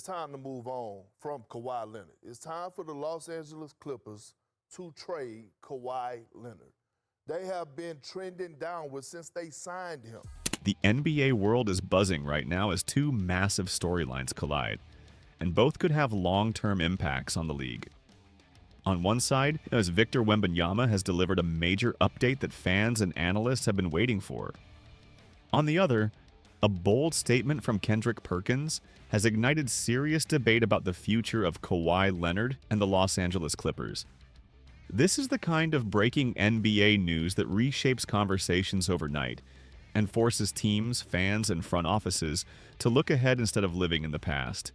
It's time to move on from Kawhi Leonard. It's time for the Los Angeles Clippers to trade Kawhi Leonard. They have been trending downward since they signed him. The NBA world is buzzing right now as two massive storylines collide, and both could have long-term impacts on the league. On one side, as Victor Wembanyama has delivered a major update that fans and analysts have been waiting for. On the other, a bold statement from Kendrick Perkins has ignited serious debate about the future of Kawhi Leonard and the Los Angeles Clippers. This is the kind of breaking NBA news that reshapes conversations overnight and forces teams, fans, and front offices to look ahead instead of living in the past.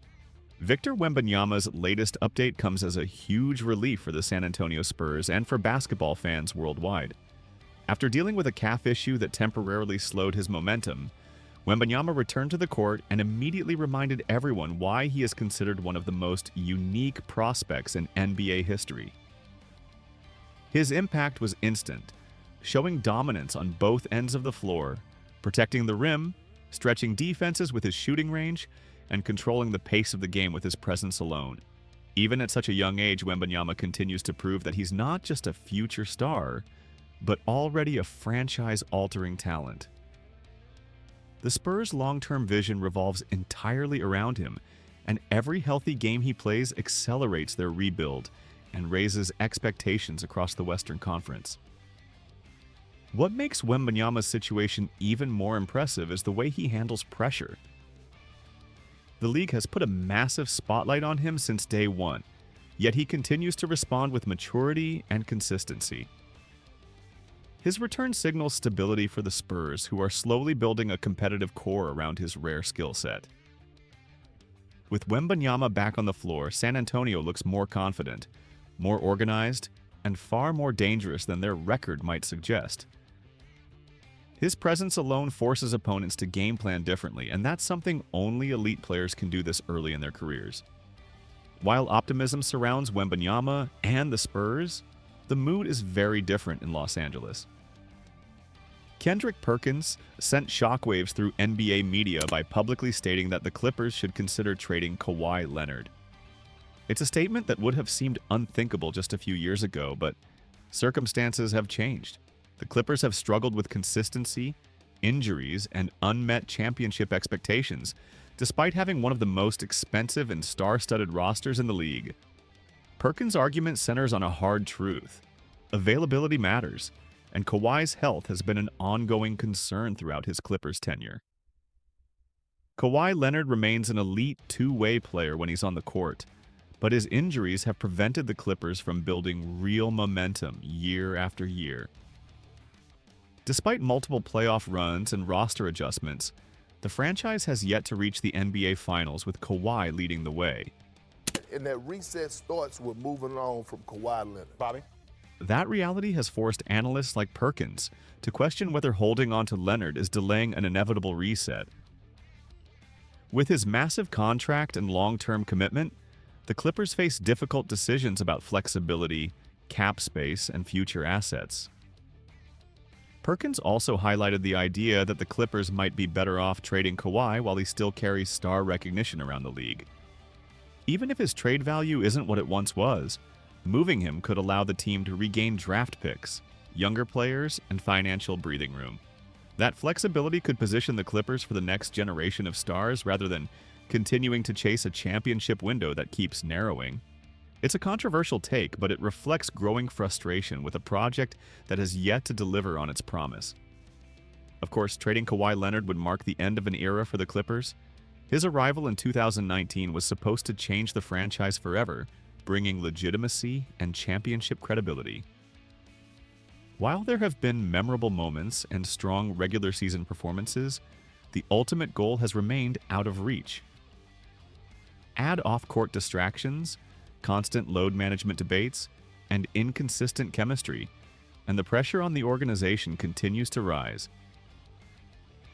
Victor Wembanyama's latest update comes as a huge relief for the San Antonio Spurs and for basketball fans worldwide. After dealing with a calf issue that temporarily slowed his momentum, Wembanyama returned to the court and immediately reminded everyone why he is considered one of the most unique prospects in NBA history. His impact was instant, showing dominance on both ends of the floor, protecting the rim, stretching defenses with his shooting range, and controlling the pace of the game with his presence alone. Even at such a young age, Wembanyama continues to prove that he's not just a future star, but already a franchise-altering talent. The Spurs' long-term vision revolves entirely around him, and every healthy game he plays accelerates their rebuild and raises expectations across the Western Conference. What makes Wembanyama's situation even more impressive is the way he handles pressure. The league has put a massive spotlight on him since day one, yet he continues to respond with maturity and consistency. His return signals stability for the Spurs, who are slowly building a competitive core around his rare skill set. With Wembanyama back on the floor, San Antonio looks more confident, more organized, and far more dangerous than their record might suggest. His presence alone forces opponents to game plan differently, and that's something only elite players can do this early in their careers. While optimism surrounds Wembanyama and the Spurs, the mood is very different in Los Angeles. Kendrick Perkins sent shockwaves through NBA media by publicly stating that the Clippers should consider trading Kawhi Leonard. It's a statement that would have seemed unthinkable just a few years ago, but circumstances have changed. The Clippers have struggled with consistency, injuries, and unmet championship expectations, despite having one of the most expensive and star-studded rosters in the league. Perkins' argument centers on a hard truth. Availability matters, and Kawhi's health has been an ongoing concern throughout his Clippers tenure. Kawhi Leonard remains an elite two-way player when he's on the court, but his injuries have prevented the Clippers from building real momentum year after year. Despite multiple playoff runs and roster adjustments, the franchise has yet to reach the NBA Finals with Kawhi leading the way. And that reset starts with moving on from Kawhi Leonard. Bobby? That reality has forced analysts like Perkins to question whether holding on to Leonard is delaying an inevitable reset. With his massive contract and long-term commitment, the Clippers face difficult decisions about flexibility, cap space, and future assets. Perkins also highlighted the idea that the Clippers might be better off trading Kawhi while he still carries star recognition around the league. Even if his trade value isn't what it once was, moving him could allow the team to regain draft picks, younger players, and financial breathing room. That flexibility could position the Clippers for the next generation of stars rather than continuing to chase a championship window that keeps narrowing. It's a controversial take, but it reflects growing frustration with a project that has yet to deliver on its promise. Of course, trading Kawhi Leonard would mark the end of an era for the Clippers. His arrival in 2019 was supposed to change the franchise forever, bringing legitimacy and championship credibility. While there have been memorable moments and strong regular season performances, the ultimate goal has remained out of reach. Add off-court distractions, constant load management debates, and inconsistent chemistry, and the pressure on the organization continues to rise.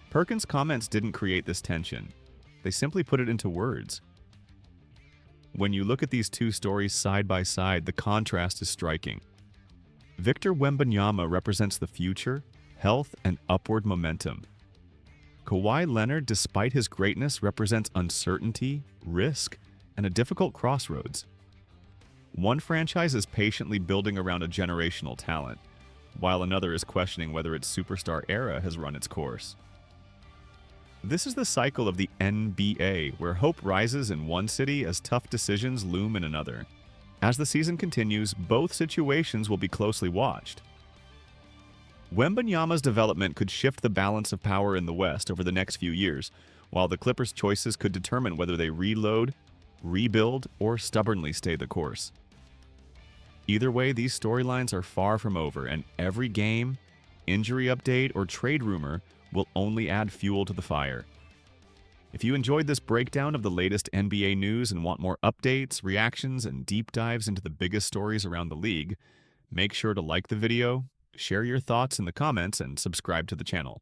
Perkins' comments didn't create this tension. They simply put it into words. When you look at these two stories side by side, the contrast is striking. Victor Wembanyama represents the future, health, and upward momentum. Kawhi Leonard, despite his greatness, represents uncertainty, risk, and a difficult crossroads. One franchise is patiently building around a generational talent, while another is questioning whether its superstar era has run its course. This is the cycle of the NBA, where hope rises in one city as tough decisions loom in another. As the season continues, both situations will be closely watched. Wembanyama's development could shift the balance of power in the West over the next few years, while the Clippers' choices could determine whether they reload, rebuild, or stubbornly stay the course. Either way, these storylines are far from over, and every game, injury update, or trade rumor will only add fuel to the fire. If you enjoyed this breakdown of the latest NBA news and want more updates, reactions, and deep dives into the biggest stories around the league, make sure to like the video, share your thoughts in the comments, and subscribe to the channel.